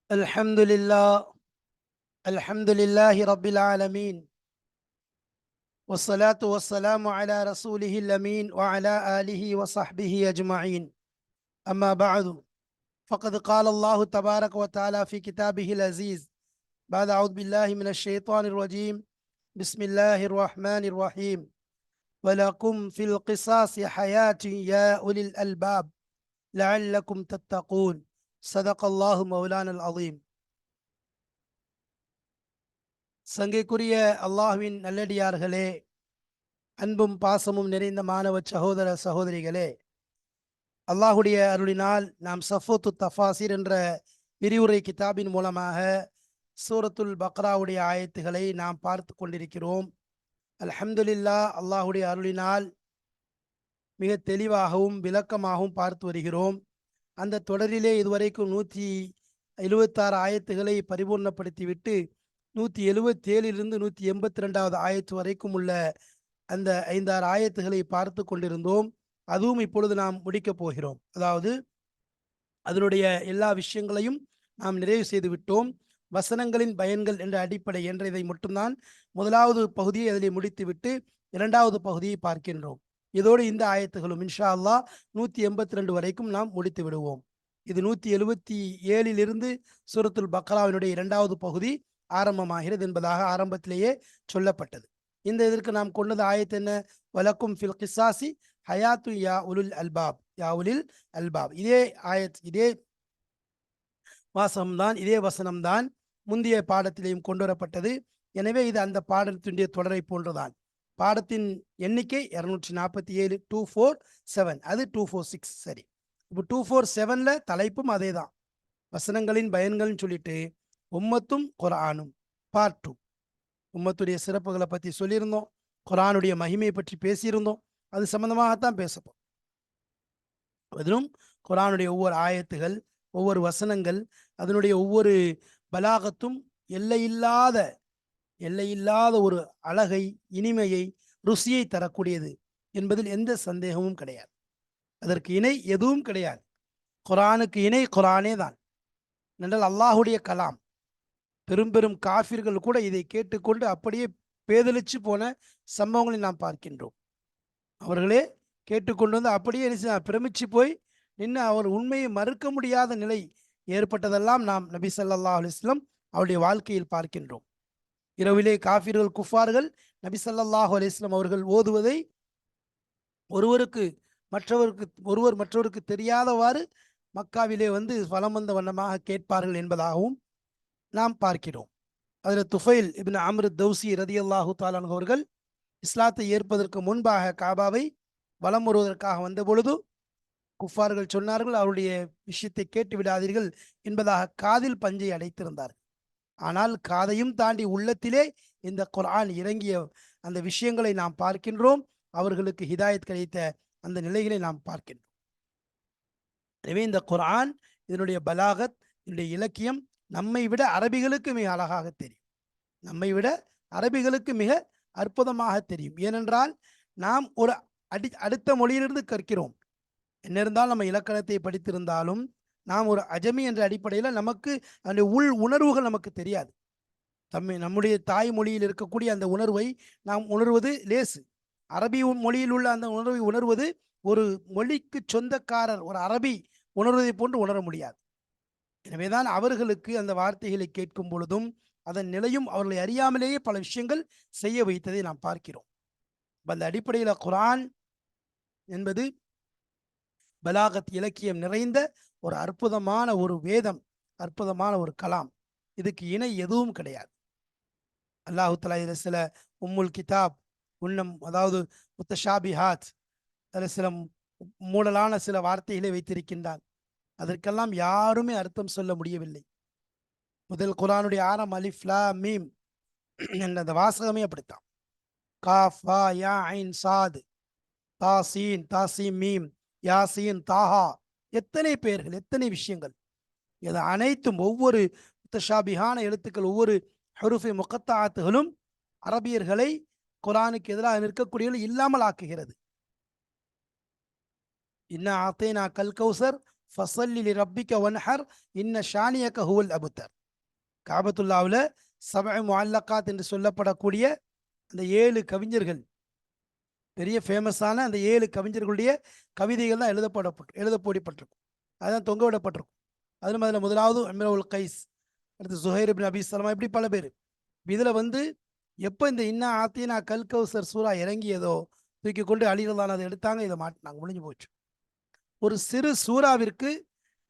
الحمد لله الحمد لله رب العالمين، والصلاة والسلام على رسوله الأمين وعلى آله وصحبه أجمعين. أما بعد، فقد قال الله تبارك وتعالى في كتابه العزيز بعد أعوذ بالله من الشيطان الرجيم. بسم الله الرحمن الرحيم. ولكم في القصاص حياة يا أولي الألباب لعلكم تتقون. صدق الله مولانا العظيم. சங்கைக்குரிய அல்லாஹ்வின் நல்லடியார்களே, அன்பும் பாசமும் நிறைந்த மாணவ சகோதர சகோதரிகளே, அல்லாஹுடைய அருளினால் நாம் சஃபூத்து தஃபாசிர் என்ற விரிவுரை கிதாபின் மூலமாக சூரத்துல் பக்ராவுடைய ஆயத்துகளை நாம் பார்த்து கொண்டிருக்கிறோம். அல்ஹம்துலில்லாஹ், அல்லாஹுடைய அருளினால் மிக தெளிவாகவும் விளக்கமாகவும் பார்த்து வருகிறோம். அந்த தொடரிலே இதுவரைக்கும் 176 ஆயத்துகளை பரிபூர்ணப்படுத்திவிட்டு 177 182 ஆயத்து வரைக்கும் உள்ள அந்த 5-6 ஆயத்துகளை பார்த்து கொண்டிருந்தோம். அதுவும் இப்பொழுது நாம் முடிக்கப் போகிறோம். அதாவது அதனுடைய எல்லா விஷயங்களையும் நாம் நிறைவு செய்து விட்டோம். வசனங்களின் பயன்கள் என்ற அடிப்படை என்ற இதை மட்டும்தான் முதலாவது பகுதியை அதில் முடித்துவிட்டு இரண்டாவது பகுதியை பார்க்கின்றோம். இதோடு இந்த ஆயத்துகளும் இன்ஷா அல்லாஹ் 182 வரைக்கும் நாம் முடித்து விடுவோம். இது 177 சூரத்துல் பக்ராவினுடைய இரண்டாவது பகுதி ஆரம்பமாகிறது என்பதாக ஆரம்பத்திலேயே சொல்லப்பட்டது. இந்த இதற்கு நாம் கொண்டது ஆயத்து என்ன? வலக்கும் ஃபில் கிசாசி ஹயாத்து யா உலுல் அல்பாப், யா உலில் அல்பாப். இதே ஆயத், இதே வாசகம்தான், இதே வசனம்தான் முந்தைய பாடத்திலேயும் கொண்டு வரப்பட்டது. எனவே இது அந்த பாடத்தினுடைய தொடரை போன்றுதான். பாடத்தின் எண்ணிக்கை 247, 247, அது 246. சரி, இப்போ 247ல தலைப்பும் அதே தான், வசனங்களின் பயன்கள்னு சொல்லிட்டு உம்மத்தும் குர்ஆனும் பார்ட் 2. உம்மத்துடைய சிறப்புகளை பற்றி சொல்லியிருந்தோம், குர்ஆனுடைய மகிமையை பற்றி பேசியிருந்தோம். அது சம்பந்தமாகத்தான் பேசப்போம். அதிலும் குர்ஆனுடைய ஒவ்வொரு ஆயத்துகள், ஒவ்வொரு வசனங்கள், அதனுடைய ஒவ்வொரு பலாகத்தும் எல்லையில்லாத ஒரு அழகை, இனிமையை, ருசியை தரக்கூடியது என்பதில் எந்த சந்தேகமும் கிடையாது. அதற்கு இணை எதுவும் கிடையாது. குர்ஆனுக்கு இணை குர்ஆனே தான். என்றால் அல்லாஹுடைய கலாம். பெரும் பெரும் காஃபிர்கள் கூட இதை கேட்டுக்கொண்டு அப்படியே பேதலிச்சு போன சம்பவங்களை நாம் பார்க்கின்றோம். அவர்களே கேட்டுக்கொண்டு வந்து அப்படியே பிரமிச்சு போய் நின்று அவர் உண்மையை மறுக்க முடியாத நிலை ஏற்பட்டதெல்லாம் நாம் நபி ஸல்லல்லாஹு அலைஹி வஸல்லம் அவருடைய வாழ்க்கையில் பார்க்கின்றோம். இரவிலே காஃபிர்கள், குஃபார்கள் நபி ஸல்லல்லாஹு அலைஹி வஸல்லம் அவர்கள் ஓதுவதை ஒருவர் மற்றவருக்கு தெரியாதவாறு மக்காவிலே வந்து வலம் வந்த வண்ணமாக கேட்பார்கள் என்பதாகவும் நாம் பார்க்கிறோம். அதில் துஃபைல் இப்னு அம்ர் தௌசி ரதியல்லாஹு தஆலா அன்ஹு அவர்கள் இஸ்லாத்தை ஏற்பதற்கு முன்பாக காபாவை வலம் வருவதற்காக வந்த பொழுது குஃபார்கள் சொன்னார்கள், அவருடைய விஷயத்தை கேட்டு விடாதீர்கள் என்பதாக காதில் பஞ்சை அடைத்திருந்தார்கள். ஆனால் காதையும் தாண்டி உள்ளத்திலே இந்த குர்ஆன் இறங்கிய அந்த விஷயங்களை நாம் பார்க்கின்றோம். அவர்களுக்கு ஹிதாயத் கிடைத்த அந்த நிலைகளை நாம் பார்க்கின்றோம். எனவே இந்த குர்ஆன், இதனுடைய பலாகத், இதனுடைய இலக்கியம் நம்மை விட அரபிகளுக்கு மிக அழகாக தெரியும். நம்மை விட அரபிகளுக்கு மிக அற்புதமாக தெரியும். ஏனென்றால் நாம் ஒரு அடுத்த மொழியிலிருந்து கற்கிறோம். என்ன இருந்தாலும் நம்ம இலக்கணத்தை படித்திருந்தாலும் நாம் ஒரு அஜமி என்ற அடிப்படையில் நமக்கு அந்த உள் உணர்வுகள் நமக்கு தெரியாது. நம்முடைய தாய்மொழியில் இருக்கக்கூடிய அந்த உணர்வை நாம் உணர்வது லேசு. அரபி மொழியில் உள்ள அந்த உணர்வை உணர்வது ஒரு மொழிக்கு சொந்தக்காரர், ஒரு அரபி உணர்வதை போன்று உணர முடியாது. எனவேதான் அவர்களுக்கு அந்த வார்த்தைகளை கேட்கும் பொழுதும் அதன் நிலையும் அவர்களை அறியாமலேயே பல விஷயங்கள் செய்ய வைத்ததை நாம் பார்க்கிறோம். அந்த அடிப்படையில் குர்ஆன் என்பது பலாகத், இலக்கியம் நிறைந்த ஒரு அற்புதமான ஒரு வேதம், அற்புதமான ஒரு கலாம். இதுக்கு இணை எதுவும் கிடையாது. அல்லாஹு தஆலா இதில் சில உம்முல் கிதாப், அதாவது முத்தஷாபிஹாத், அதில் சில மூடலான சில வார்த்தைகளை வைத்திருக்கின்றான். அதற்கெல்லாம் யாருமே அர்த்தம் சொல்ல முடியவில்லை. முதல் குர்ஆனுடைய ஆரம் அலிஃப் லாம் மீம் என்ற அந்த வாசகமே அப்படித்தான். காஃப் ஹா யா ஐன் சாத் தாசீன் தாசீம் மீம் யாசீன் தாஹா, எத்தனை பெயர்கள், எத்தனை விஷயங்கள். இது அனைத்தும் ஒவ்வொரு முத்தஷாபிஹான எழுத்துக்கள், ஒவ்வொரு ஹுருஃபி முகத்தாத்துகளும் அரபியர்களை குர்ஆனுக்கு எதிராக நிற்கக்கூடியவர்கள் இல்லாமல் ஆக்குகிறது. இன்னா ஆத்தைனா கல் கௌசர் ஃபஸல்லி லிரப்பிக வன்ஹர் இன்ன ஷானியக ஹுவல் அபுத்தர். காபத்துல்லாவில் சபஅ முஅல்லகாத் என்று சொல்லப்படக்கூடிய அந்த 7 கவிஞர்கள், பெரிய ஃபேமஸான அந்த 7 கவிஞர்களுடைய கவிதைகள் தான் எழுதப்பட்டிருக்கும். அதுதான் தொங்க விடப்பட்டிருக்கும். அதில் முதலாவது இம்ருல் கைஸ், அடுத்து சுஹைர் இப்னு அபி சலமா, இப்படி பல பேர். இதில் வந்து எப்போ இந்த இன்னா ஆத்தீனா கல் கௌசர் சூரா இறங்கியதோ தூக்கி கொண்டு அலிரலான அதை எடுத்தாங்க, இதை மாட்டினாங்க, முடிஞ்சு போச்சு. ஒரு சிறு சூறாவிற்கு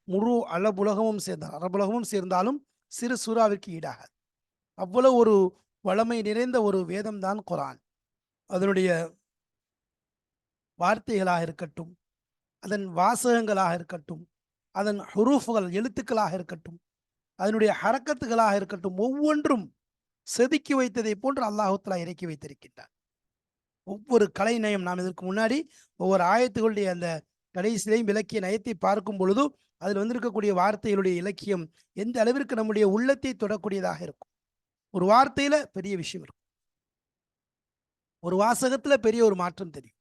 முழு அரபுலகமும் சேர்ந்தாலும் சிறு சூறாவிற்கு ஈடாகாது. அவ்வளவு ஒரு வளமை நிறைந்த ஒரு வேதம் தான் குர்ஆன். அதனுடைய வார்த்தைகளாக இருக்கட்டும், அதன் வாசகங்களாக இருக்கட்டும், அதன் ஹுரூஃப்கள் எழுத்துக்களாக இருக்கட்டும், அதனுடைய ஹரக்கத்துகளாக இருக்கட்டும், ஒவ்வொன்றும் செதுக்கி வைத்ததை போன்று அல்லாஹ் தஆலா இறக்கி வைத்திருக்கின்றார். ஒவ்வொரு கலை நயம், நாம் இதற்கு முன்னாடி ஒவ்வொரு ஆயத்துகளுடைய அந்த கடைசியிலையும் இலக்கிய நயத்தை பார்க்கும் பொழுது அதில் வந்திருக்கக்கூடிய வார்த்தைகளுடைய இலக்கியம் எந்த அளவிற்கு நம்முடைய உள்ளத்தை தொடக்கூடியதாக இருக்கும். ஒரு வார்த்தையில பெரிய விஷயம் இருக்கும், ஒரு வாசகத்துல பெரிய ஒரு மாற்றம் தெரியும்.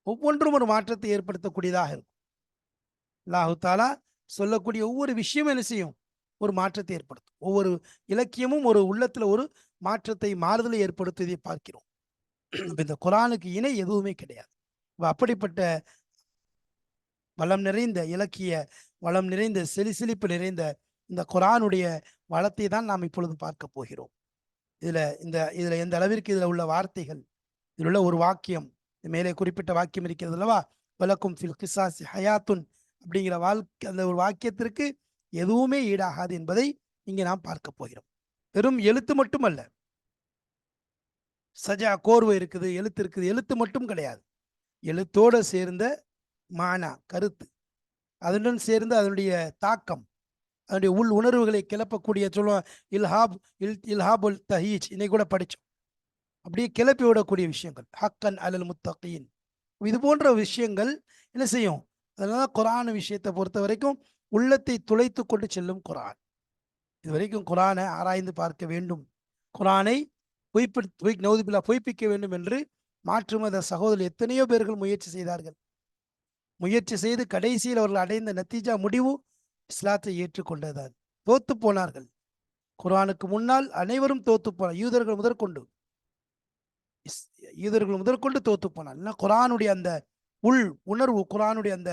ஒவ்வொன்றும் ஒரு மாற்றத்தை ஏற்படுத்தக்கூடியதாக இருக்கும். அல்லாஹ் தஆலா சொல்லக்கூடிய ஒவ்வொரு விஷயமும் என்ன செய்யும், ஒரு மாற்றத்தை ஏற்படுத்தும். ஒவ்வொரு இலக்கியமும் ஒரு உள்ளத்துல ஒரு மாற்றத்தை, மாறுதலை ஏற்படுத்துவதை பார்க்கிறோம். இந்த குர்ஆனுக்கு இணை எதுவுமே கிடையாது. அப்படிப்பட்ட வளம் நிறைந்த இலக்கிய வளம் நிறைந்த செழிப்பு நிறைந்த இந்த குர்ஆனுடைய வளத்தை தான் நாம் இப்பொழுது பார்க்க போகிறோம். இதுல எந்த அளவிற்கு இதுல உள்ள வார்த்தைகள், இதில் உள்ள ஒரு வாக்கியம், மேலே குறிப்பிட்ட வாக்கியம் இருக்கிறது அல்லவா, வலக்கும் ஃபில் கிஸாஸி ஹயாத்துன் அப்படிங்கிற அந்த ஒரு வாக்கியத்திற்கு எதுவுமே ஈடாகாது என்பதை இங்கே நாம் பார்க்க போகிறோம். வெறும் எழுத்து மட்டுமல்ல, சஜா கோர்வை இருக்குது, எழுத்து இருக்குது, எழுத்து மட்டும் கிடையாது, எழுத்தோடு சேர்ந்த மானா கருத்து, அதனுடன் சேர்ந்து அதனுடைய தாக்கம், அதனுடைய உள் உணர்வுகளை கிளப்பக்கூடிய சொல்லுவோம் இல்ஹாபுல் தஹீஜ், இன்னைக்கு கூட படித்தோம். அப்படியே கிளப்பி விடக்கூடிய விஷயங்கள், ஹக்கன் அலல் முத்தகீன், இது போன்ற விஷயங்கள் என்ன செய்யும். அதனால குர்ஆன் விஷயத்தை பொறுத்த வரைக்கும் உள்ளத்தை துளைத்து கொண்டு செல்லும் குர்ஆன். இதுவரைக்கும் குர்ஆனை ஆராய்ந்து பார்க்க வேண்டும், குர்ஆனை பொய்ப்பிக்க வேண்டும் என்று மாற்று மத சகோதரர் எத்தனையோ பேர்கள் முயற்சி செய்தார்கள். முயற்சி செய்து கடைசியில் அவர்கள் அடைந்த நத்தீஜா முடிவு இஸ்லாத்தை ஏற்றுக்கொண்டதான். தோத்து போனார்கள். குர்ஆனுக்கு முன்னால் அனைவரும் தோத்து போனார், யூதர்கள் முதற்கொண்டு தோத்து போனார். குர்ஆனுடைய அந்த உள் உணர்வு, குர்ஆனுடைய அந்த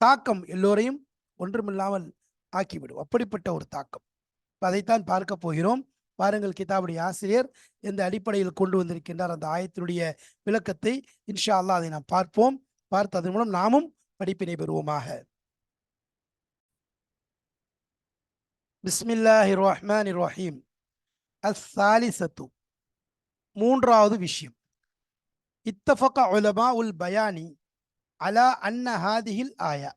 தாக்கம் எல்லோரையும் ஒன்றுமில்லாமல் ஆக்கிவிடும். அப்படிப்பட்ட ஒரு தாக்கம், அதைத்தான் பார்க்க போகிறோம். பாருங்கள், கிதாபுடைய ஆசிரியர் எந்த அடிப்படையில் கொண்டு வந்திருக்கின்றார் அந்த ஆயத்தினுடைய விளக்கத்தை. இன்ஷா அல்லாஹ் அதை நாம் பார்ப்போம். பார்த்து அதன் மூலம் நாமும் படிப்பினை பெறுவோமாக. பிஸ்மில்லாஹிர் ரஹ்மானிர் ரஹீம். அஸ்ஸாலிஸத்து, மூன்றாவது விஷயம். இத்தஃபக உலமாஉல் பயானி அலா அன்ன ஹாதிஹில் ஆயா.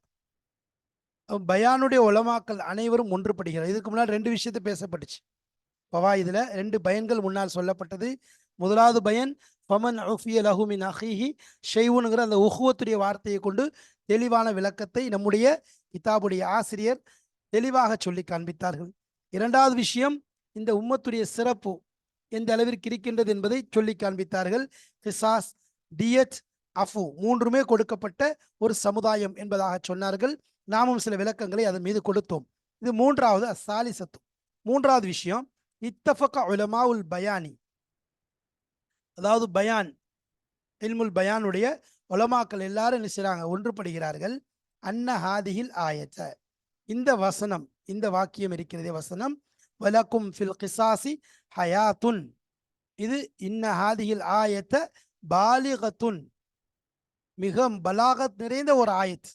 பயானுடைய உலமாக்கள் அனைவரும் ஒன்றுபடுகிறார். இதுக்கு முன்னால் 2 விஷயத்தை பேசப்பட்டுச்சு. இதுல 2 பயன்கள் முன்னால் சொல்லப்பட்டது. முதலாவது பயன் ஃபமன் உஃபிய லஹு மின் அஹீஹி ஷைஉன்ங்கிற அந்த உஹுவத்துடைய வார்த்தையை கொண்டு தெளிவான விளக்கத்தை நம்முடைய கிதாபுடைய ஆசிரியர் தெளிவாக சொல்லி காண்பித்தார்கள். இரண்டாவது விஷயம், இந்த உம்மத்துடைய சிறப்பு எந்த அளவிற்கு இருக்கின்றது என்பதை சொல்லி காண்பித்தார்கள். கிசாஸ், டியத், அஃபு மூன்றுமே கொடுக்கப்பட்ட ஒரு சமுதாயம் என்பதாக சொன்னார்கள். நாமும் சில விளக்கங்களை அதன் மீது கொடுத்தோம். இது மூன்றாவது அஸ்ஸாலிஸத்து, மூன்றாவது விஷயம். இத்தஃபக உலமாஉல் பயானி, அதாவது பயான், இல்முல் பயானுடைய உலமாக்கள் எல்லாரும் என்ன செய்றாங்க, ஒன்றுபடுகிறார்கள். அன்ன ஹாதிஹில் ஆயத்த, இந்த வசனம், இந்த வாக்கியம் இருக்கிறதே வசனம், வலக்கும் ஃபில் கிசாசி ஹயாத்துன், இது இன்ன ஹாதிஹில் ஆயத்த பாலிகத்துன், மிக பலாகத் நிறைந்த ஒரு ஆயத்,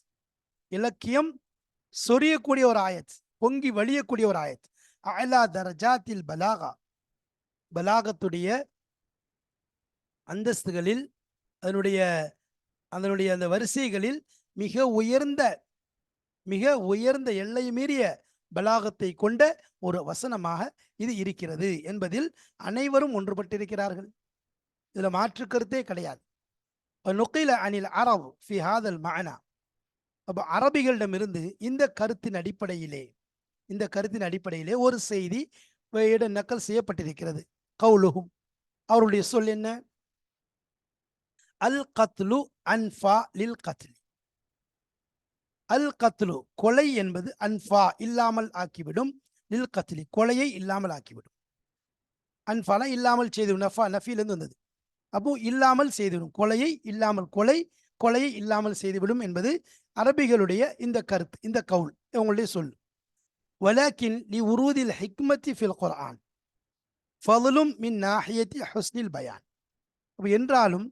இலக்கியம் சொரியக்கூடிய ஒரு ஆயத், பொங்கி வழியக்கூடிய ஒரு ஆயத். அலா தரஜாத்தில் பலாகா, பலாகத்துடைய அந்தஸ்துகளில், அதனுடைய அந்த வரிசைகளில் மிக உயர்ந்த எல்லை மீறிய பலாகத்தை கொண்ட ஒரு வசனமாக இது இருக்கிறது என்பதில் அனைவரும் ஒன்றுபட்டிருக்கிறார்கள். இதுல மாற்று கருத்தே கிடையாது. நுகில அனில் அரபு ஃபி ஹாதல் மஅனா, அப்ப அரபிகளிடமிருந்து இந்த கருத்தின் அடிப்படையிலே ஒரு செய்தி நக்கல் செய்யப்பட்டிருக்கிறது. கவுலுஹும், அவருடைய சொல் என்ன? அல் கத்லு அன்ஃபா லில் கத்லி, அல் கத்லு கொலை என்பது அன்ஃபா இல்லாமல் ஆக்கிவிடும், லில் கத்லி கொலையை இல்லாமல் ஆக்கிவிடும். அன்ஃபால இல்லாமல் செய்துவிடும், நஃபா நஃபிலிருந்து வந்தது. அப்போ இல்லாமல் செய்துவிடும், கொலையை இல்லாமல், கொலையை இல்லாமல் செய்துவிடும் என்பது அரபிகளுடைய இந்த கருத்து, இந்த கவுல் இவங்களுடைய சொல். வலாக்கின் லி உருதில் ஹிக்மத்தி ஃபில் குர்ஆன் ஃபதுலும் மின் நாஹியத்தி ஹுஸ்னில் பயான். என்றாலும்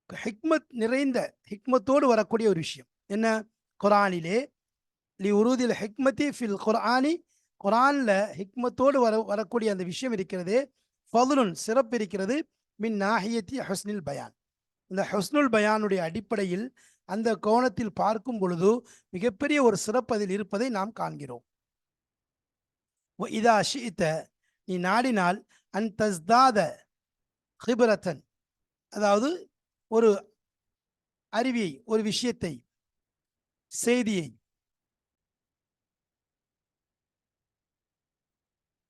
ஹிக்மத் நிறைந்த, ஹிக்மத்தோடு வரக்கூடிய ஒரு விஷயம் என்ன, குர்ஆனிலே லி உருதில் ஹிக்மத்தி ஃபில் குர்ஆனி, குர்ஆன்ல ஹிக்மத்தோடு வரக்கூடிய அந்த விஷயம் இருக்கிறது, ஃபதுலுன் சிறப்பு இருக்கிறது, மின் நாஹியத்தி ஹுஸ்னில் பயான், இந்த ஹுஸ்னுல் பயானுடைய அடிப்படையில் அந்த கோணத்தில் பார்க்கும் பொழுது மிகப்பெரிய ஒரு சிறப்பு அதில் இருப்பதை நாம் காண்கிறோம். இதா ஷிஇத நீ நாடினால், அன் தஸ்தாத ஹிப்ரத்தன் அதாவது ஒரு அறிவியை, ஒரு விஷயத்தை, செய்தியை.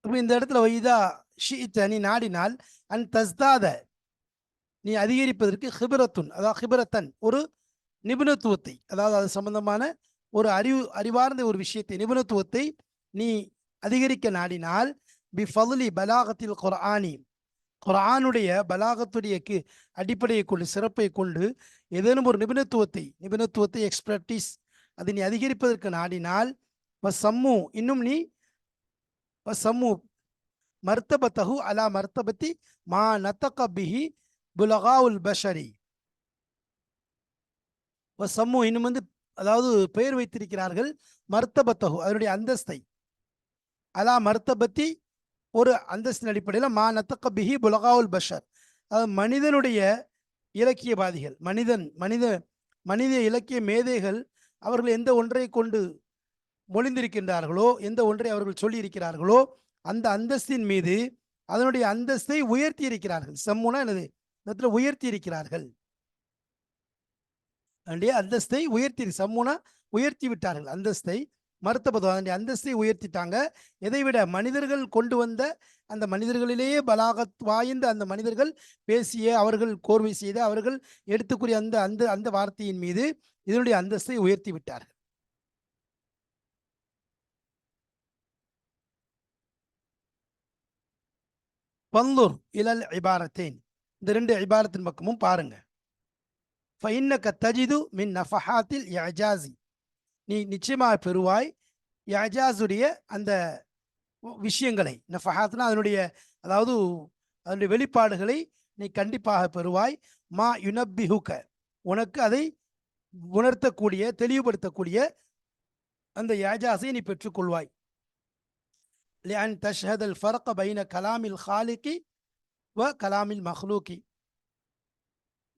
இந்த இடத்துல இதா ஷிஇத நீ நாடினால், அன் தஸ்தாத நீ அதிகரிப்பதற்கு, ஹிபரத்துன் அதாவது ஹிபரத்தன் ஒரு நிபுணத்துவத்தை, அதாவது அது சம்பந்தமான ஒரு அறிவார்ந்த ஒரு விஷயத்தை, நிபுணத்துவத்தை நீ அதிகரிக்க நாடினால், பி ஃபதுலி பலாகத்தில் குர்ஆனி குர்ஆனுடைய பலாகத்துடைய அடிப்படையை கொண்டு, சிறப்பை கொண்டு ஏதேனும் ஒரு நிபுணத்துவத்தை எக்ஸ்பர்டீஸ் அதை நீ அதிகரிப்பதற்கு நாடினால், சம்மு இன்னும் நீ சம்மு மர்த்தபத்தஹு அலா மர்த்தபத்தி மா நத்தக பிஹி புலகாவுல் பஷரி. சம்மு இன்னும் அதாவது பெயர் வைத்திருக்கிறார்கள், மர்த்தபத்தஹு அதனுடைய அந்தஸ்தை, அலா மர்த்தபத்தி ஒரு அந்தஸ்தின் அடிப்படையில், மா நத்தக பிஹி புலகாவுல் பஷர் அதாவது மனிதனுடைய இலக்கியவாதிகள், மனித இலக்கிய மேதைகள் அவர்கள் எந்த ஒன்றை கொண்டு மொழிந்திருக்கின்றார்களோ, எந்த ஒன்றை அவர்கள் சொல்லி இருக்கிறார்களோ அந்த அந்தஸ்தின் மீது அதனுடைய அந்தஸ்தை உயர்த்தி இருக்கிறார்கள். சம்முனா என்னது, உயர்த்தி இருக்கிறார்கள், அந்தஸ்தை உயர்த்தி, சம்முனா உயர்த்தி விட்டார்கள் அந்தஸ்தை, மருத்துவம் அதனுடைய அந்தஸ்தை உயர்த்திட்டாங்க. எதை விட மனிதர்கள் கொண்டு வந்த, அந்த மனிதர்களிலேயே பலாகத் வாய்ந்த அந்த மனிதர்கள் பேசிய, அவர்கள் கோர்வை செய்த, அவர்கள் எடுத்துக்கூடிய அந்த அந்த அந்த வார்த்தையின் மீது இதனுடைய அந்தஸ்தை உயர்த்தி விட்டார்கள். பன்லுர் இலல் இபாரத்தேன், இந்த ரெண்டு இபாரத்தின் பக்கமும் பாருங்க. ஃபஇன்னக தஜிது மின் நஃபஹாத்தில் இஅஜாஸி, நீ நிச்சயமாக பெறுவாய் இஅஜாஸுடைய அந்த விஷயங்களை, நஃபஹாத்னா அதனுடைய அதாவது அதனுடைய வெளிப்பாடுகளை நீ கண்டிப்பாக பெறுவாய். மா யுனப்பிஹுக உனக்கு அதை உணர்த்தக்கூடிய, தெளிவுபடுத்தக்கூடிய அந்த இஅஜாஸை நீ பெற்றுக்கொள்வாய். லிஅன் தஷ்ஹதல் ஃபர்க பைன கலாமில் ஹாலிகி வ கலாமில் மஹ்லூகி,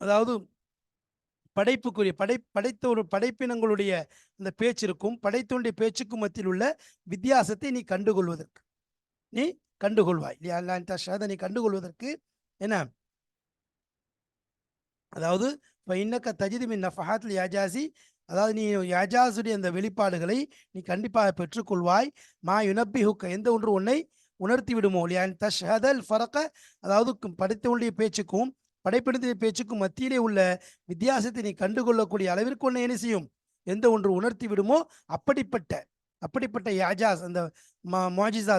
அதாவது படைப்புக்குரிய படைத்த ஒரு படைப்பினங்களுடைய அந்த பேச்சிற்கும் படைத்தோடைய பேச்சுக்கும் மத்தியில் உள்ள வித்தியாசத்தை நீ கண்டுகொள்வதற்கு, நீ கண்டுகொள்வாய். நீ கண்டுகொள்வதற்கு என்ன, அதாவது தஜிது மின் நஃபஹாத்தில் யாஜாசி, அதாவது நீ யாஜாஸுடைய அந்த வெளிப்பாடுகளை நீ கண்டிப்பாக பெற்றுக்கொள்வாய். மா யுனப்பிஹுக்க எந்த ஒன்று உன்னை உணர்த்தி விடுமோ, தஷ்ஹதல் ஃபரக அதாவது படைத்தவனுடைய பேச்சுக்கும் படைப்பினத்தின் பேச்சுக்கும் மத்தியிலே உள்ள வித்தியாசத்தை நீ கண்டுகொள்ளக்கூடிய அளவிற்கு ஒன்று என்ன செய்யும், எந்த ஒன்று உணர்த்தி விடுமோ அப்படிப்பட்ட யாஜாஸ், அந்த முஅஜிஸா,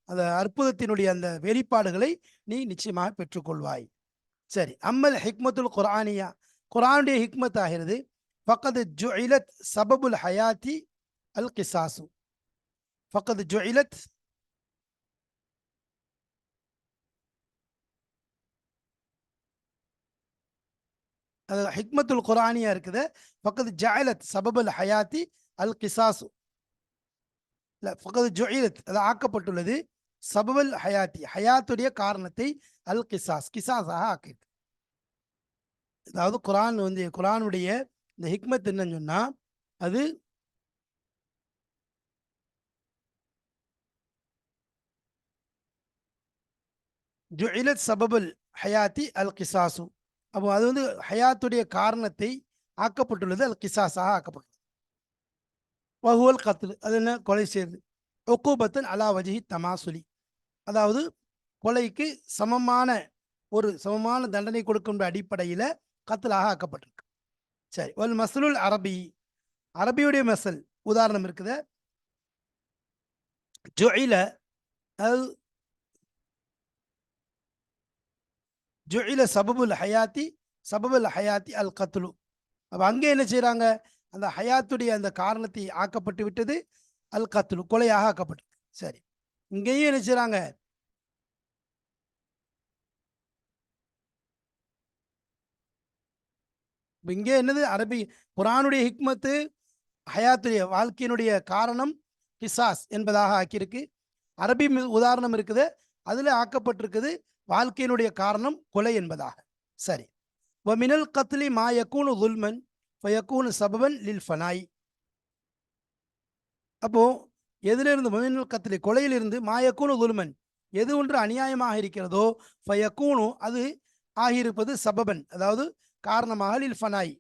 அந்த அற்புதத்தினுடைய அந்த வெளிப்பாடுகளை நீ நிச்சயமாக பெற்றுக்கொள்வாய். சரி, அம்மல் ஹிக்மத்துல் குர்ஆனியா, குர்ஆனுடைய ஹிக்மத் ஆகிறது, ஃபக்கத் ஜுஇலத் சபபுல் ஹயாத்தி அல் கிசாசு, ஃபக்கத் ஜுஇலத் அது ஹிக்மத்துல் குர்ஆனியா இருக்குது, ஃபக்கத் ஜஅலத் சபபுல் ஹயாத்தி அல் கிசாசு, இல்ல ஃபக்கத் ஜுஇலத் அது ஆக்கப்பட்டுள்ளது, சபபுல் ஹயாத்தி ஹயாத்துடைய காரணத்தை, அல் கிசாஸ் கிசாஸாக ஆக்கிட்டு. அதாவது குர்ஆனுடைய இந்த ஹிக்மத் என்னன்னு சொன்னா, அது ஜுஇலத் சபபுல் ஹயாத்தி அல் கிசாசு, அப்போ அது ஹயாத்துடைய காரணத்தை ஆக்கப்பட்டுள்ளது, அல் கிசாஸாக ஆக்கப்பட்டுள்ளது. வஹுவல் கத்ல் அது என்ன, கொலை செய்வது, உக்கூபத்தன் அலா வஜ்ஹி தமாசுலி, அதாவது கொலைக்கு சமமான தண்டனை கொடுக்கின்ற அடிப்படையில் கத்லாக ஆக்கப்பட்டிருக்கு. சரி, வல் மஸ்லுல் அரபி, அரபியுடைய மசல் உதாரணம் இருக்குது. ஜுஇல அல் ஜுஇல சபபுல் ஹயாத்தி அல் கத்லு. அப்போ அங்கே என்ன செய்கிறாங்க, அந்த ஹயாத்துடைய அந்த காரணத்தை ஆக்கப்பட்டு விட்டது அல் கத்லு, கொலையாக ஆக்கப்பட்டு. சரி, இங்கேயும் என்ன செய்கிறாங்க, இங்கே என்னது அரபி குரானுடைய ஹிக்மத்து ஹயாத்துடைய வாழ்க்கையினுடைய காரணம் கிசாஸ் என்பதாக ஆக்கியிருக்கு. அரபி உதாரணம் இருக்குது, அதில் ஆக்கப்பட்டிருக்குது வாழ்க்கையினுடைய காரணம் கொலை என்பதாக. சரி, மினல் கத்லி மா யக்கூனு துல்மன் ஃபயக்கூனு சபபன் லில் ஃபனாய். அப்போ எதிலிருந்து மினல் கத்லி கொலையிலிருந்து மா யக்கூனு துல்மன் எது ஒன்று அநியாயமாக இருக்கிறதோ ஃபயக்கூனு அது ஆகியிருப்பது சபபன் அதாவது காரணமாக லில் ஃபனாய்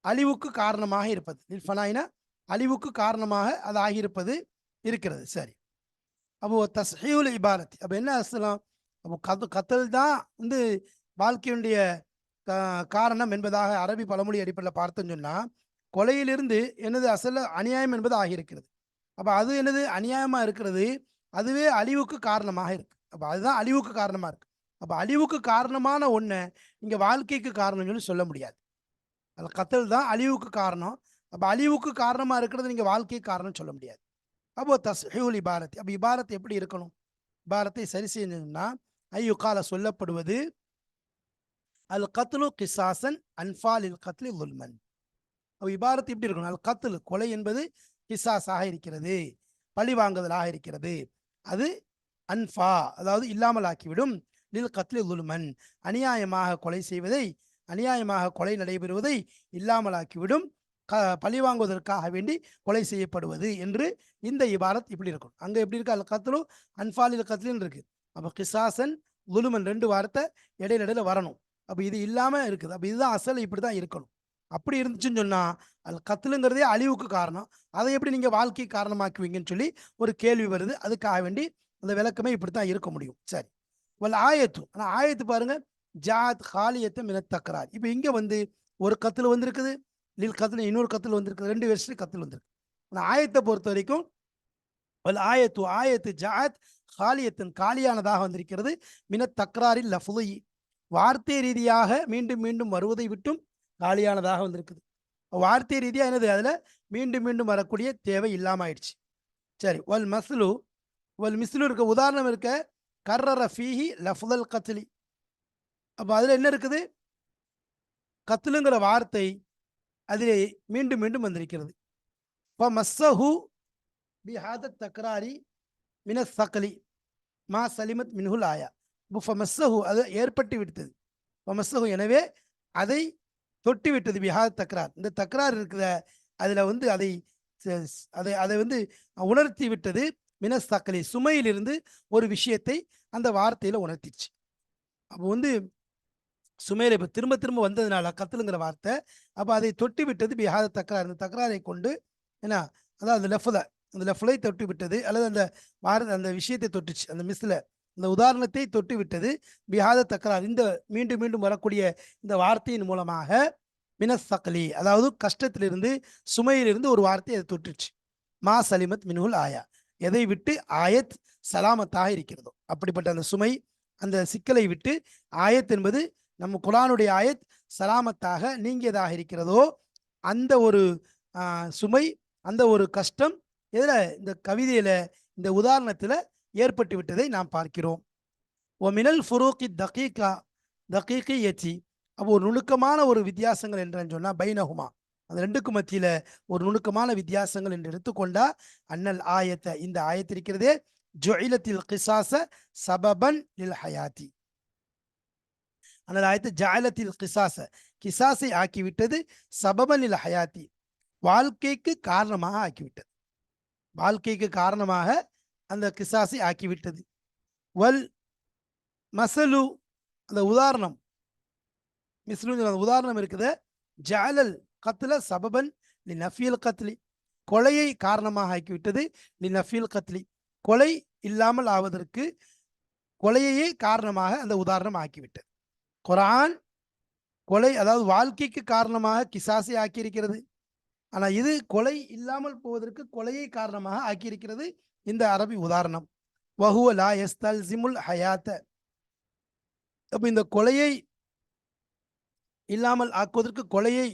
அழிவுக்கு காரணமாக இருப்பது. லில் ஃபனாய்னா அழிவுக்கு காரணமாக அது ஆகியிருப்பது இருக்கிறது. சரி, அப்போ தஸ்ஹீல் இபாரத் அப்போ என்ன அர்த்தம், அப்போ கத்தல் தான் வந்து வாழ்க்கையுடைய காரணம் என்பதாக அரபி பழமொழி அடிப்படையில் பார்த்தோன்னு சொன்னால் கொலையிலிருந்து என்னது அசல அநியாயம் என்பது ஆகியிருக்கிறது. அப்போ அது என்னது அநியாயமாக இருக்கிறது, அதுவே அழிவுக்கு காரணமாக இருக்கு. அப்போ அதுதான் அழிவுக்கு காரணமாக இருக்கு. அப்போ அழிவுக்கு காரணமான ஒன்றை இங்கே வாழ்க்கைக்கு காரணம் சொல்லி சொல்ல முடியாது. அது கத்தல் தான் அழிவுக்கு காரணம். அப்போ அழிவுக்கு காரணமாக இருக்கிறது நீங்கள் வாழ்க்கைக்கு காரணம் சொல்ல முடியாது. அப்போ தஸ்ஹீல் இபாரத் அப்போ இபாரத் எப்படி இருக்கணும், இபாரத்தை சரி செய்யணும்னா ஐயுகால சொல்லப்படுவது அல் கத்லு கிசாசன் அன்ஃபாலில் கத்லி லுல்மன். அப்போ இபாரத் எப்படி இருக்கணும், அல் கத்லு கொலை என்பது கிசாஸாக இருக்கிறது, பழி வாங்குதலாக இருக்கிறது, அது அன்ஃபா அதாவது இல்லாமல் ஆக்கிவிடும், லில் கத்லி லுல்மன் அநியாயமாக கொலை செய்வதை அநியாயமாக கொலை நடைபெறுவதை இல்லாமல் ஆக்கிவிடும், பழி வாங்குவதற்காக வேண்டி கொலை செய்யப்படுவது என்று இந்த இபாரத் இப்படி இருக்கும். அங்கே எப்படி இருக்கு, அல் கத்லு அன்ஃபாலில் கத்லின்னு இருக்கு. அப்போ கிசாசன் லுலுமன் ரெண்டு வார்த்தை இடையில வரணும். அப்போ இது இல்லாமல் இருக்குது. அப்போ இதுதான் அசல், இப்படி தான் இருக்கணும். அப்படி இருந்துச்சுன்னு சொன்னால் அது கத்துலுங்கிறதே அழிவுக்கு காரணம், அதை எப்படி நீங்கள் வாழ்க்கை காரணமாக்குவீங்கன்னு சொல்லி ஒரு கேள்வி வருது. அதுக்காக வேண்டி அந்த விளக்கமே இப்படி தான் இருக்க முடியும். சரி, வல் ஆயத்து ஆனால் ஆயத்து பாருங்க, ஜாத் ஹாலியத்தை மின தக்கரார். இப்போ இங்கே வந்து ஒரு கத்தில் வந்திருக்குது, லில் கத்தில் இன்னொரு கத்தில் வந்திருக்குது, ரெண்டு வருஷம் கத்தில் வந்திருக்கு. ஆனால் ஆயத்தை பொறுத்த வரைக்கும் வல் ஆயத்து ஜாத் ஹாலியத்தின் காலியானதாக வந்திருக்கிறது, மின தக்ராரில் லஃபுலை வார்த்தை ரீதியாக மீண்டும் மீண்டும் வருவதை விட்டும் காலியானதாக வந்திருக்குது. வார்த்தை ரீதியாக என்னது, அதில் மீண்டும் மீண்டும் வரக்கூடிய தேவை இல்லாமல் ஆயிடுச்சு. சரி, வல் மிஸ்லு இருக்க உதாரணம் இருக்க கர்ரர ஃபீஹி லஃபுல் கத்லி. அப்போ அதில் என்ன இருக்குது, கத்லுங்கிற வார்த்தை அதிலே மீண்டும் மீண்டும் வந்திருக்கிறது. இப்போ மஸ்ஸஹு பிஹாத தக்ராரி மின சக்லி மா சலிமத் மின்ஹுல் ஆயா. ஃபமஸ்ஸஹு அது ஏற்பட்டு விட்டது, ஃபமஸ்ஸஹு எனவே அதை தொட்டு விட்டது, பிஹாத் தக்ரார் இந்த தக்ரார் இருக்குத அதில் வந்து அதை அதை வந்து உணர்த்தி விட்டது, மினஸ் தக்கலி சுமையிலிருந்து ஒரு விஷயத்தை அந்த வார்த்தையில் உணர்த்திச்சு. அப்போ வந்து சுமையில் இப்போ திரும்ப திரும்ப வந்ததுனால கத்துலுங்கிற வார்த்தை, அப்போ அதை தொட்டு விட்டது பிஹாத் தக்ரார் இந்த தக்ராரை கொண்டு என்ன அதாவது அந்த லெஃப்லை தொட்டு விட்டது, அல்லது அந்த அந்த விஷயத்தை தொட்டுச்சு, அந்த மிஸ்ல இந்த உதாரணத்தை தொட்டு விட்டது, பிஹாத தக்ரார் இந்த மீண்டும் மீண்டும் வரக்கூடிய இந்த வார்த்தையின் மூலமாக மினஸ் சக்லி அதாவது கஷ்டத்திலிருந்து சுமையிலிருந்து ஒரு வார்த்தை அதை தொட்டுச்சு. மா சலிமத் மின்ஹுல் ஆயா எதை விட்டு ஆயத் சலாமத்தாக இருக்கிறதோ அப்படிப்பட்ட அந்த சுமை அந்த சிக்கலை விட்டு ஆயத் என்பது நம்ம குர்ஆனுடைய ஆயத் சலாமத்தாக நீங்கியதாக இருக்கிறதோ அந்த ஒரு சுமை அந்த ஒரு கஷ்டம் இதில் இந்த கவிதையில இந்த உதாரணத்தில் ஏற்பட்டு விட்டதை நாம் பார்க்கிறோம். ஓ மினல் ஃபுரூக்கி தகீகி அப்போ ஒரு நுணுக்கமான ஒரு வித்தியாசங்கள் என்று சொன்னால் பைனஹுமா அந்த ரெண்டுக்கும் மத்தியில் ஒரு நுணுக்கமான வித்தியாசங்கள் என்று எடுத்துக்கொண்டா அன்னல் ஆயத்தை இந்த ஆயத்து இருக்கிறதே ஜுஇலத்தில் கிசாஸ சபபன் லில் ஹயாத்தி அன்னல் ஆயத்து ஜஅலத்தில் கிசாஸை ஆக்கிவிட்டது சபபன் லில் ஹயாத்தி வாழ்க்கைக்கு காரணமாக ஆக்கிவிட்டது, வாழ்க்கைக்கு காரணமாக அந்த கிசாஸை ஆக்கிவிட்டது. வல் மசலு அந்த உதாரணம் மிஸ்லு உதாரணம் இருக்குது, ஜஅலல் கத்ல சபபன் லி நஃபியல் கத்லி கொலையை காரணமாக ஆக்கிவிட்டது, லி நஃபியல் கத்லி கொலை இல்லாமல் ஆவதற்கு கொலையையே காரணமாக அந்த உதாரணம் ஆக்கிவிட்டது. குர்ஆன் கொலை அதாவது வாழ்க்கைக்கு காரணமாக கிசாஸை ஆக்கியிருக்கிறது, ஆனா இது கொலை இல்லாமல் போவதற்கு கொலையை காரணமாக ஆக்கியிருக்கிறது இந்த அரபி உதாரணம். வஹுவ லா யஸ்தல்சிமுல் ஹயாத்த. அப்ப இந்த கொலையை இல்லாமல் ஆக்குவதற்கு கொலையை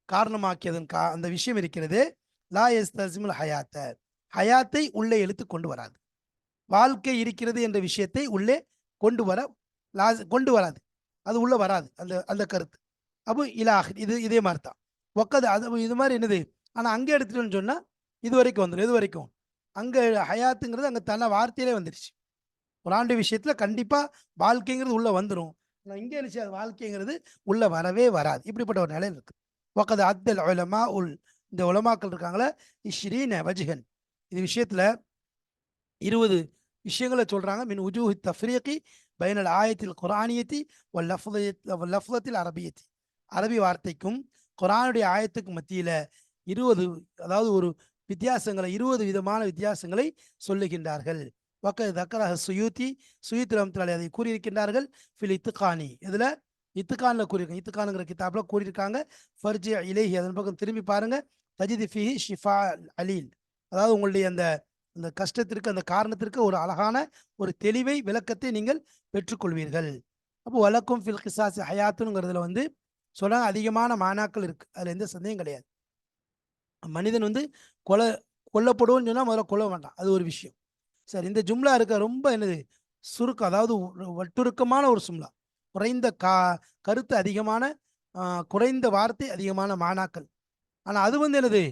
காரணமாக்கியதன் அந்த விஷயம் இருக்கிறது. லா யஸ்தல்சிமுல் ஹயாத்த, ஹயாத்தை உள்ளே இழுத்து கொண்டு வராது. வாழ்க்கை இருக்கிறது என்ற விஷயத்தை உள்ளே கொண்டு வர கொண்டு வராது. அது உள்ள வராது அந்த அந்த கருத்து. அப்போ இலாஹ் இது இதே மாதிரி தான். ஒக்கது அது இது மாதிரி என்னது. ஆனால் அங்கே எடுத்துட்டோன்னு சொன்னால் இது வரைக்கும் வந்துடும். எது வரைக்கும் அங்கே ஹயாத்துங்கிறது அங்கே தன்னை வார்த்தையிலே வந்துடுச்சு. குர்ஆன் விஷயத்தில் கண்டிப்பாக வாழ்க்கைங்கிறது உள்ளே வந்துடும். ஆனால் இங்கே என்ன செய்யாது, வாழ்க்கைங்கிறது உள்ளே வரவே வராது. இப்படிப்பட்ட ஒரு நிலையில் இருக்குது. ஒக்கது அத்தல் உலமா உல், இந்த உலமாக்கள் இருக்காங்களே, இஷ்ரீன வஜ்ஹன், இது விஷயத்தில் 20 விஷயங்களை சொல்றாங்க. மின் உஜூஹி தஃப்ரீகி பைனல் ஆயத்தில் குர்ஆனியத்தி வல் லஃப்லத்தில் அரபியத்தி, அரபி வார்த்தைக்கும் குர்ஆனுடைய ஆயத்துக்கும் மத்தியில் 20, அதாவது ஒரு வித்தியாசங்களை, 20 விதமான வித்தியாசங்களை சொல்லுகின்றார்கள். வக்கத் தக்கரஹ சுயூத்தி, சுயூத்தி ரஹ்மத்துல்லாஹி அதை கூறியிருக்கின்றார்கள். ஃபில் இத்துகானி, இதில் இத்துகானில் கூறியிருக்காங்க. இத்துகானுங்கிற கிதாபில் கூறியிருக்காங்க. ஃபர்ஜி இலைஹி, அதன் பக்கம் திரும்பி பாருங்க. தஜிதி ஃபிஹி ஷிஃபா அலீல், அதாவது உங்களுடைய அந்த அந்த கஷ்டத்திற்கு, அந்த காரணத்திற்கு ஒரு அழகான ஒரு தெளிவை, விளக்கத்தை நீங்கள் பெற்றுக்கொள்வீர்கள். அப்போ வலக்கும் ஃபில் கிசாசி ஹயாத்துங்கிறதுல வந்து சொல்ல அதிகமான மானாக்கள் இருக்கு. அதுல எந்த சந்தேகம் கிடையாது. மனிதன் வந்து கொலை கொல்லப்படுவோன்னு சொன்னா முதல்ல கொல்ல வேண்டாம், அது ஒரு விஷயம். சரி, இந்த ஜும்லா இருக்க ரொம்ப என்னது சுருக்கம், அதாவது வட்டுருக்கமான ஒரு சும்லா, குறைந்த கருத்து அதிகமான, குறைந்த வார்த்தை அதிகமான மானாக்கள். ஆனா அது வந்து என்னது,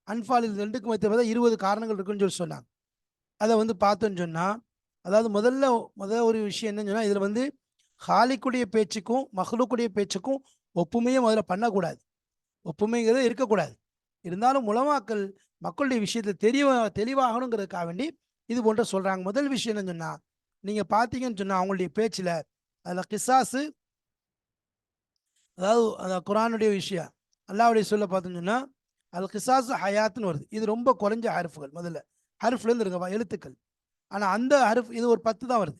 அன்பாலில் 2க்கு மத்திய 20 காரணங்கள் இருக்குன்னு சொல்லி சொன்னாங்க. அதை வந்து பார்த்தோன்னு சொன்னா, அதாவது முதல்ல ஒரு விஷயம் என்னன்னு சொன்னா, இதுல வந்து ஹாலிக்குடைய பேச்சுக்கும் மஹ்லூக்குடைய பேச்சுக்கும் ஒப்புமையை முதல்ல பண்ணக்கூடாது. ஒப்புமைங்கிறது இருக்கக்கூடாது. இருந்தாலும் உலமாக்கள் மக்களுடைய விஷயத்தை தெளிவாகணுங்கிறதுக்காக வேண்டி இது போன்ற சொல்றாங்க. முதல் விஷயம் என்னன்னு சொன்னா, நீங்க பார்த்தீங்கன்னு சொன்னா அவங்களுடைய பேச்சுல அதுல கிசாசு, அதாவது அந்த குர்ஆனுடைய விஷயம் அல்லாஹ்வுடைய சொல்ல பார்த்தோம்னு சொன்னா, அல் கிசாசு ஹயாத்துன்னு வருது. இது ரொம்ப குறைஞ்ச ஹர்ஃபுகள். முதல்ல ஹர்ஃப்லேருந்து இருங்க எழுத்துக்கள். ஆனா அந்த ஹர்ஃப் இது ஒரு 10 தான் வருது.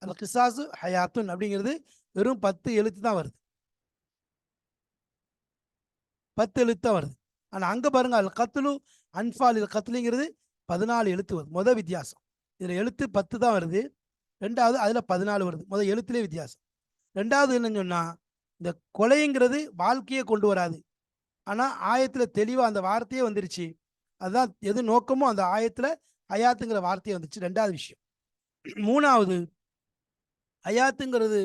அல் கிசாசு ஹயாத்துன் அப்படிங்கிறது வெறும் 10 எழுத்து தான் வருது. 10 எழுத்து தான் வருது. ஆனா அங்க பாருங்க, அல் கத்லு அன்பாலில் கத்லுங்கிறது 14 எழுத்து வருது. முதல் வித்தியாசம். இதுல எழுத்து 10 தான் வருது. ரெண்டாவது அதுல 14 வருது. முதல் எழுத்துலேயே வித்தியாசம். ரெண்டாவது என்னன்னு சொன்னா, இந்த கொலைங்கிறது வாழ்க்கையை கொண்டு வராது. ஆனா ஆயத்துல தெளிவா அந்த வார்த்தையே வந்துருச்சு. அதுதான் எது நோக்கமோ அந்த ஆயத்துல ஹயாத்துங்கிற வார்த்தையே வந்துச்சு. ரெண்டாவது விஷயம். மூணாவது, ஹயாத்துங்கிறது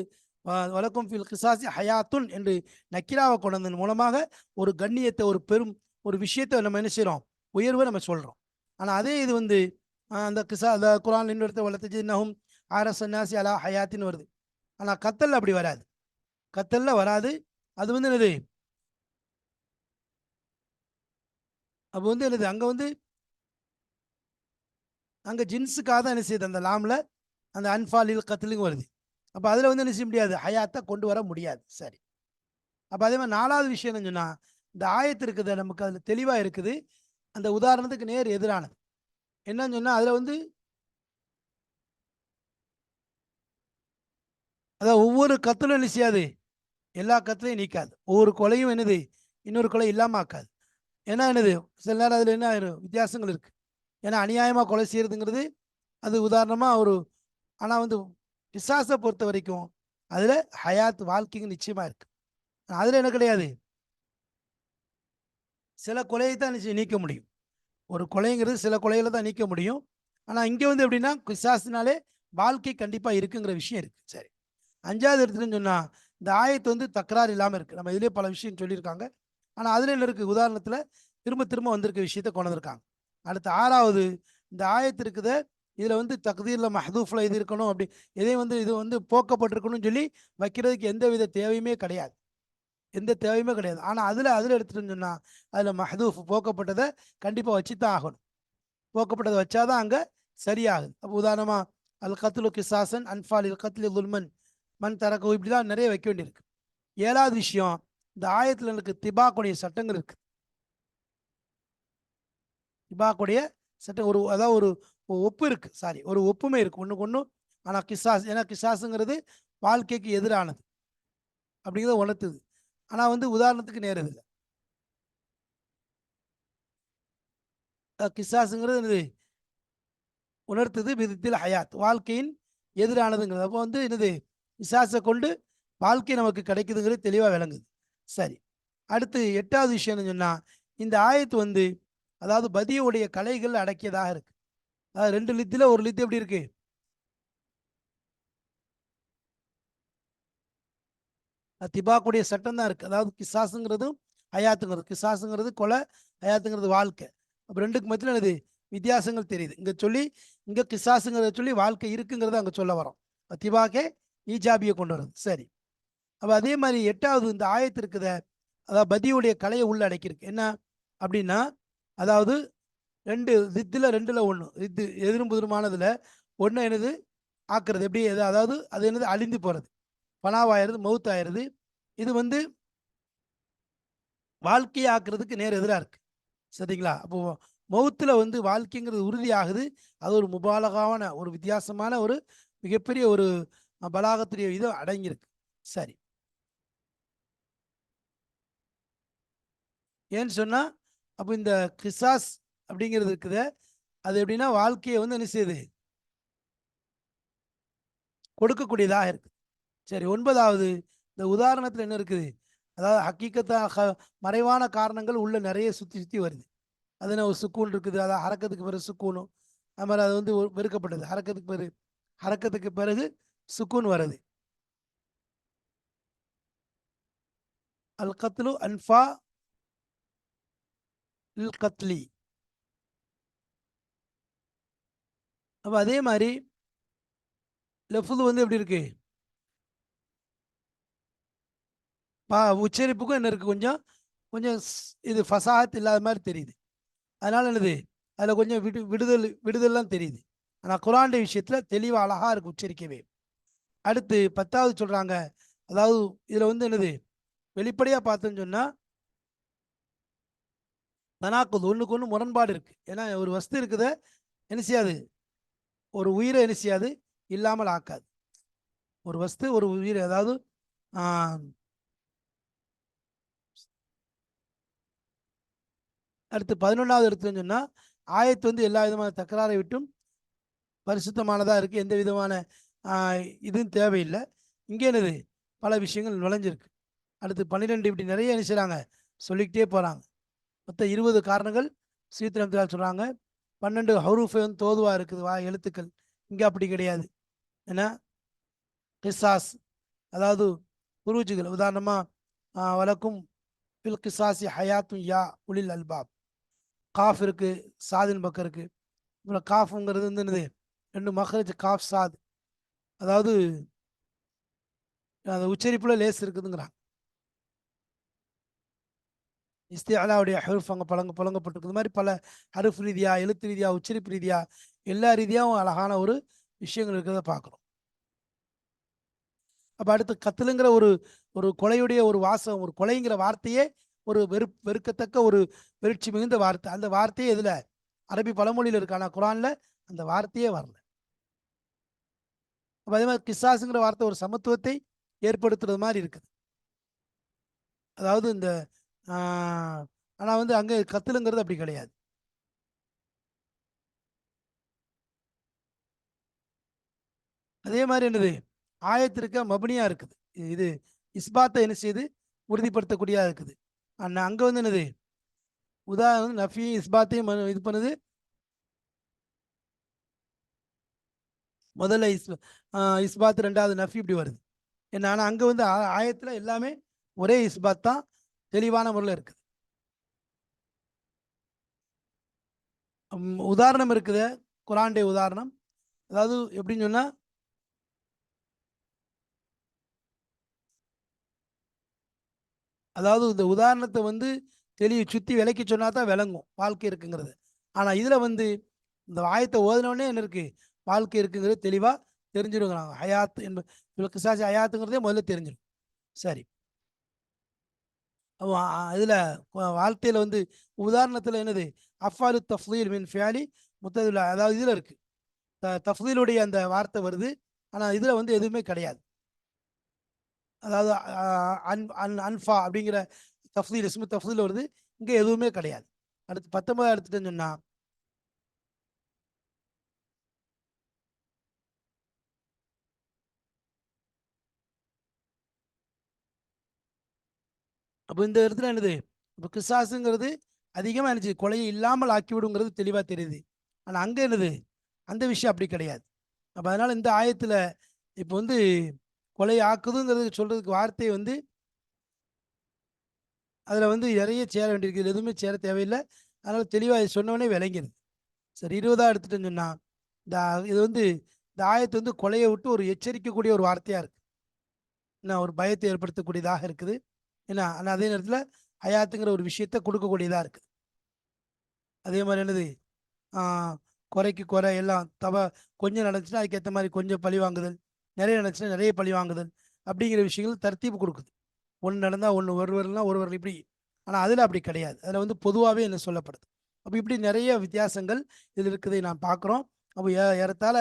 வலக்கும் ஃபில் கிசாசி ஹயாத்துன் என்று நக்கிராவை கொண்டதன் மூலமாக ஒரு கண்ணியத்தை, ஒரு பெரும் ஒரு விஷயத்தை நம்ம என்ன செய்றோம், உயர்வை நம்ம சொல்றோம். ஆனா அதே இது வந்து அந்த அந்த குர்ஆன் இன்னொருத்த வளர்த்துச்சு இன்னஹும் ஆரசன்னாசி அலா ஹயாத்தின்னு வருது. ஆனா கத்தல்ல அப்படி வராது. கத்தல்ல வராது. அது வந்து என்னது, அப்போ வந்து என்னது, அங்க வந்து அங்க ஜின்ஸுக்காக தான் என்ன செய்யுது, அந்த லாம்ல அந்த அன்பாலில் கத்திலுங்க வருது. அப்ப அதுல வந்து என்ன செய்ய முடியாது, ஹயாத்தை கொண்டு வர முடியாது. சரி. அப்ப அதே மாதிரி 4வது விஷயம் என்னன்னு சொன்னா, இந்த ஆயத்து இருக்குது நமக்கு அதுல தெளிவா இருக்குது. அந்த உதாரணத்துக்கு நேர் எதிரானது என்னன்னு சொன்னா, அதுல வந்து அதாவது ஒவ்வொரு கத்திலும் என்ன செய்யாது, எல்லா கத்திலையும் நீக்காது. ஒவ்வொரு கொலையும் என்னது, இன்னொரு கொலை இல்லாம ஆக்காது. ஏன்னா என்னது, சில நேரம் அதுல என்ன ஆயிரும், வித்தியாசங்கள் இருக்கு. ஏன்னா அநியாயமா கொலை செய்யறதுங்கிறது அது உதாரணமா ஒரு, ஆனா வந்து பிசாசை பொறுத்த வரைக்கும் அதுல ஹயாத் வாழ்க்கைங்க நிச்சயமா இருக்கு. அதுல என்ன கிடையாது, சில கொலையை தான் நீக்க முடியும். ஒரு கொலைங்கிறது சில கொலைகளை தான் நீக்க முடியும். ஆனா இங்க வந்து எப்படின்னா, பிசாசினாலே வாழ்க்கை கண்டிப்பா இருக்குங்கிற விஷயம் இருக்கு. சரி. 5வது எடுத்துன்னு சொன்னா, இந்த ஆயத்து வந்து தக்கராறு இல்லாம இருக்கு. நம்ம இதுலயே பல விஷயம் சொல்லியிருக்காங்க. ஆனா அதுல என்ன இருக்கு, உதாரணத்துல திரும்ப திரும்ப வந்திருக்க விஷயத்த கொண்டு வந்திருக்காங்க. அடுத்து 6வது, இந்த ஆயத்து இருக்குது, இதுல வந்து தக்தீர்ல மஹ்தூஃப்ல இது இருக்கணும், அப்படி எதையும் வந்து இது வந்து போக்கப்பட்டிருக்கணும்னு சொல்லி வைக்கிறதுக்கு எந்த வித தேவையுமே கிடையாது. எந்த தேவையுமே கிடையாது. ஆனா அதுல அதுல எடுத்துட்டு சொன்னா, அதுல மஹ்தூஃப் போக்கப்பட்டதை கண்டிப்பா வச்சுதான் ஆகணும். போக்கப்பட்டதை வச்சாதான் அங்க சரியாகுது. அப்போ உதாரணமா அல் கத்லு கிசாசன் அன்பாலில் கத்லி துல்மன் மண் தரக்கு, இப்படிலாம் நிறைய வைக்க வேண்டியிருக்கு. 7வது விஷயம், இந்த ஆயத்துல எனக்கு திபாக்குடைய சட்டங்கள் இருக்கு. திபாக்குடைய சட்டம் ஒரு, அதாவது ஒரு ஒப்பு இருக்கு, சாரி ஒரு ஒப்புமை இருக்கு ஒண்ணுக்கு ஒண்ணு. ஆனா கிசாஸ், ஏன்னா கிசாஸுங்கிறது வாழ்க்கைக்கு எதிரானது அப்படிங்கிறத உணர்த்துது. ஆனா வந்து உதாரணத்துக்கு நேரம் இல்லை. கிசாஸுங்கிறது என்னது உணர்த்துது, விதத்தில் ஹயாத் வாழ்க்கையின் எதிரானதுங்கிறது. அப்போ வந்து என்னது கிசாஸை கொண்டு வாழ்க்கை நமக்கு கிடைக்குதுங்கிறது தெளிவாக விளங்குது. சரி, அடுத்து எட்டாவது விஷயம் என்ன சொன்னா, இந்த ஆயத்து வந்து அதாவது பதியுடைய கலைகள் அடக்கியதாக இருக்கு. அதாவது 2 லித்துல ஒரு லித்து எப்படி இருக்கு, திபாக்குடைய சட்டம் தான் இருக்கு. அதாவது கிசாஸுங்கிறதும் ஹயாத்துங்கிறது, கிசாஸுங்கிறது கொலை, ஹயாத்துங்கிறது வாழ்க்கை. அப்போ ரெண்டுக்கு மத்தியில் என்னது வித்தியாசங்கள் தெரியுது. இங்க சொல்லி இங்க கிசாஸுங்கிறத சொல்லி வாழ்க்கை இருக்குங்கிறத அங்க சொல்ல வரோம். திபாக்கே ஈஜாபியை கொண்டு வருது. சரி, அப்ப அதே மாதிரி எட்டாவது இந்த ஆயத்து இருக்குத, அதாவது பதியுடைய கலையை உள்ள அடக்கியிருக்கு. என்ன அப்படின்னா, அதாவது ரெண்டு ரித்துல ரெண்டுல ஒண்ணு ரித்து எதிரும் புதிருமானதுல ஒண்ணு என்னது ஆக்குறது எப்படி அதாவது அது என்னது அழிந்து போறது, பனாவாயிருது, மவுத் ஆயிருது. இது வந்து வாழ்க்கையை ஆக்குறதுக்கு நேர் எதிராக இருக்கு. சரிங்களா? அப்போ மௌத்துல வந்து வாழ்க்கைங்கிறது உறுதி ஆகுது. அது ஒரு முபாலகாவான ஒரு வித்தியாசமான ஒரு மிகப்பெரிய ஒரு பலாகத்துடைய இது அடங்கியிருக்கு. சரி, ஏன்னு சொன்னா அப்போ இந்த கிசாஸ் அப்படிங்கிறது இருக்குது, அது எப்படின்னா வாழ்க்கையை வந்து என்ன செய்யுது, கொடுக்கக்கூடியதாக இருக்கு. சரி, ஒன்பதாவது இந்த உதாரணத்தில் என்ன இருக்குது, அதாவது ஹக்கீக்கத்தாக மறைவான காரணங்கள் உள்ள நிறைய சுற்றி சுற்றி வருது. அது என்ன ஒரு சுக்கூன் இருக்குது, அதாவது ஹரக்கத்துக்கு பிறகு சுக்கூனும், அது மாதிரி அது வந்து வெறுக்கப்பட்டது. ஹரக்கத்துக்கு பிறகு சுக்கூன் வருது. அல் கத்லு அன்ஃபா இல் கத்லி. அப்போ அதே மாதிரி லெஃபுது வந்து எப்படி இருக்கு, உச்சரிப்புக்கும் என்ன இருக்கு, கொஞ்சம் கொஞ்சம் இது ஃபசாஹத் இல்லாத மாதிரி தெரியுது. அதனால என்னது அதில் கொஞ்சம் விடுதல்லாம் தெரியுது. ஆனால் குரானுடைய விஷயத்தில் தெளிவாக அழகா இருக்கு உச்சரிக்கவே. அடுத்து 10வது சொல்றாங்க, அதாவது இதுல வந்து என்னது வெளிப்படையா பார்த்தோன்னு சொன்னா தனாக்குது ஒண்ணுக்கு ஒண்ணு முரண்பாடு இருக்கு. ஏன்னா ஒரு வஸ்து இருக்குத என்ன செய்யாது, ஒரு உயிரை என்ன செய்யாது, இல்லாமல் ஆக்காது. ஒரு வஸ்து ஒரு உயிரை, அதாவது ஆஹ், அடுத்து 11வது எடுத்துன்னு சொன்னா ஆயத்து வந்து எல்லா விதமான தக்கராறை விட்டும் பரிசுத்தமானதா இருக்கு. எந்த விதமான இதுவும் தேவையில்லை. இங்கே என்னது பல விஷயங்கள் நுழைஞ்சிருக்கு. அடுத்து 12 இப்படி நிறைய என்ன செய்றாங்க, சொல்லிக்கிட்டே போறாங்க. மொத்தம் 20 காரணங்கள் சீத்திரம் சொல்றாங்க. 12 ஹவுரூஃபை வந்து தோதுவா இருக்குது, எழுத்துக்கள். இங்க அப்படி கிடையாது. ஏன்னா கிசாஸ், அதாவது குருஜுகள், உதாரணமா வழக்கும் பில் கிசாசி ஹயாத்தும் யா உலில் அல்பாப். காஃப் இருக்கு, சாதின் பக்கம் இருக்கு. அப்புறம் காஃபுங்கிறது வந்து என்னது, ரெண்டு மஹரஜ் காஃப் சாத், அதாவது அந்த உச்சரிப்புல லேஸ் இருக்குதுங்கிறாங்க. இஸ்திஅலாவுடைய ஹருஃப் அங்கே புழங்கப்பட்டிருக்கு. மாதிரி பல ஹருஃப் ரீதியா, எழுத்து ரீதியா, உச்சரிப்பு ரீதியா, எல்லா ரீதியாகவும் அழகான ஒரு விஷயங்கள் இருக்கிறத பார்க்குறோம். அப்போ அடுத்து கத்தலுங்கிற ஒரு ஒரு கொலையுடைய ஒரு வாசகம், ஒரு கொலைங்கிற வார்த்தையே ஒரு வெறுக்கத்தக்க ஒரு வெறுட்சி மிகுந்த வார்த்தை. அந்த வார்த்தையே இதுல அரபி பழமொழியில் இருக்கு, ஆனால் குரான்ல அந்த வார்த்தையே வரல. அப்போ அதே மாதிரி கிசாஸுங்கிற வார்த்தை ஒரு சமத்துவத்தை ஏற்படுத்துறது மாதிரி இருக்குது. அதாவது இந்த ஆனா வந்து அங்க கத்தலுங்கிறது அப்படி கிடையாது. அதே மாதிரி என்னது ஆயத்திற்க மபனியா இருக்குது. இது இஸ்பாத்தை என்ன செய்யுது, உறுதிப்படுத்தக்கூடியதா இருக்குது. அங்க வந்து என்னது உதாரணம் நஃபி இஸ்பாத்தையும் இது பண்ணுது. முதல்ல இஸ்பாத், ரெண்டாவது நஃபி இப்படி வருது. என்ன ஆனா அங்க வந்து ஆயத்துல எல்லாமே ஒரே இஸ்பாத் தான், தெளிவான முறையில் இருக்குது. உதாரணம் இருக்குது, குரானுடைய உதாரணம். அதாவது எப்படின்னு சொன்னா, அதாவது இந்த உதாரணத்தை வந்து சுத்தி விளக்கி சொன்னா தான் விளங்கும் வாழ்க்கை இருக்குங்கிறது. ஆனா இதுல வந்து இந்த ஆயத்தை ஓதினோடனே என்ன இருக்கு, வாழ்க்கை இருக்குங்கிறது தெளிவா தெரிஞ்சிருக்கிறாங்க. ஹயாத் என்பது கிசாசி ஹயாத்துங்கிறதே முதல்ல தெரிஞ்சிடும். சரி, இதுல வாழ்க்கையில வந்து உதாரணத்துல என்னது அஃபாலு தஃலீல் மின் ஃபியாலி முத்ததுல, அதாவது இதுல இருக்கு தஃலீலுடைய அந்த வார்த்தை வருது. ஆனா இதுல வந்து எதுவுமே கிடையாது. அதாவது அன்ஃபா அப்படிங்கிற தஃலீல் இஸ்மு தஃலீல் வருது, இங்க எதுவுமே கிடையாது. அடுத்து 19 எடுத்துட்டேன்னு சொன்னா அப்போ இந்த இடத்துல என்னது, இப்போ கிசாஸுங்கிறது அதிகமாக என்னச்சு கொலையை இல்லாமல் ஆக்கிவிடுங்கிறது தெளிவாக தெரியுது. ஆனால் அங்கே என்னது, அந்த விஷயம் அப்படி கிடையாது. அப்போ அதனால இந்த ஆயத்தில் இப்போ வந்து கொலையை ஆக்குதுங்கிறது சொல்றதுக்கு வார்த்தையை வந்து அதில் வந்து நிறைய சேர வேண்டியிருக்கு, இதுல எதுவுமே சேர தேவையில்லை. அதனால தெளிவாக சொன்னவொடனே விளங்கிடுது. சரி, 20ஆ எடுத்துட்டேன்னு சொன்னா இந்த இது வந்து இந்த ஆயத்து வந்து கொலையை விட்டு ஒரு எச்சரிக்கக்கூடிய ஒரு வார்த்தையா இருக்கு. என்ன, ஒரு பயத்தை ஏற்படுத்தக்கூடியதாக இருக்குது. என்ன, ஆனால் அதே நேரத்தில் ஹயாத்துங்கிற ஒரு விஷயத்தை கொடுக்கக்கூடியதாக இருக்கு. அதே மாதிரி என்னது, குறைக்கு குறை எல்லாம் கொஞ்சம் நடந்துச்சுன்னா அதுக்கேற்ற மாதிரி கொஞ்சம் பழி வாங்குதல், நிறைய நடந்துச்சுன்னா நிறைய பழி வாங்குதல், அப்படிங்கிற விஷயங்கள் தர்த்தீப்பு கொடுக்குது. ஒன்று நடந்தால் ஒன்று, ஒருவர்லாம் ஒருவர் இப்படி. ஆனால் அதில் அப்படி கிடையாது. அதில் வந்து பொதுவாகவே என்ன சொல்லப்படுது. அப்போ இப்படி நிறைய வித்தியாசங்கள் இதில் இருக்குதை நாம் பார்க்குறோம். அப்போ ஏறத்தாழ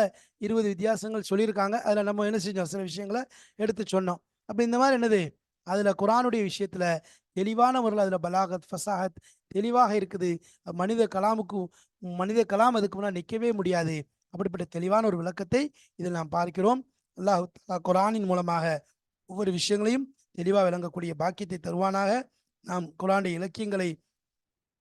20 வித்தியாசங்கள் சொல்லியிருக்காங்க. அதில் நம்ம என்ன செஞ்சோம், சில விஷயங்களை எடுத்து சொன்னோம். அப்போ இந்த மாதிரி என்னது, அதில் குரானுடைய விஷயத்தில் தெளிவான முறையில் அதில் பலாகத் ஃபசாஹத் தெளிவாக இருக்குது. மனித கலாம் அதுக்கு முன்னாடி நிற்கவே முடியாது. அப்படிப்பட்ட தெளிவான ஒரு விளக்கத்தை இதில் நாம் பார்க்கிறோம். அல்லாஹ் தஆலா குரானின் மூலமாக ஒவ்வொரு விஷயங்களையும் தெளிவாக விளங்கக்கூடிய பாக்கியத்தை தருவானாக. நாம் குரானுடைய இலக்கியங்களை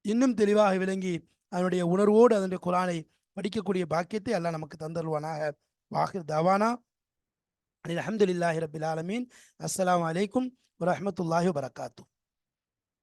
இன்னும் தெளிவாக விளங்கி அதனுடைய உணர்வோடு அதனுடைய குரானை படிக்கக்கூடிய பாக்கியத்தை அல்லாஹ் நமக்கு தந்தருவானாக. வாஹிர் தவானா அல்ஹம்துலில்லாஹி ரப்பில் ஆலமீன். அஸ்ஸலாமு அலைக்கும் வரஹ்மத்துல்லாஹி வபரகாத்துஹு.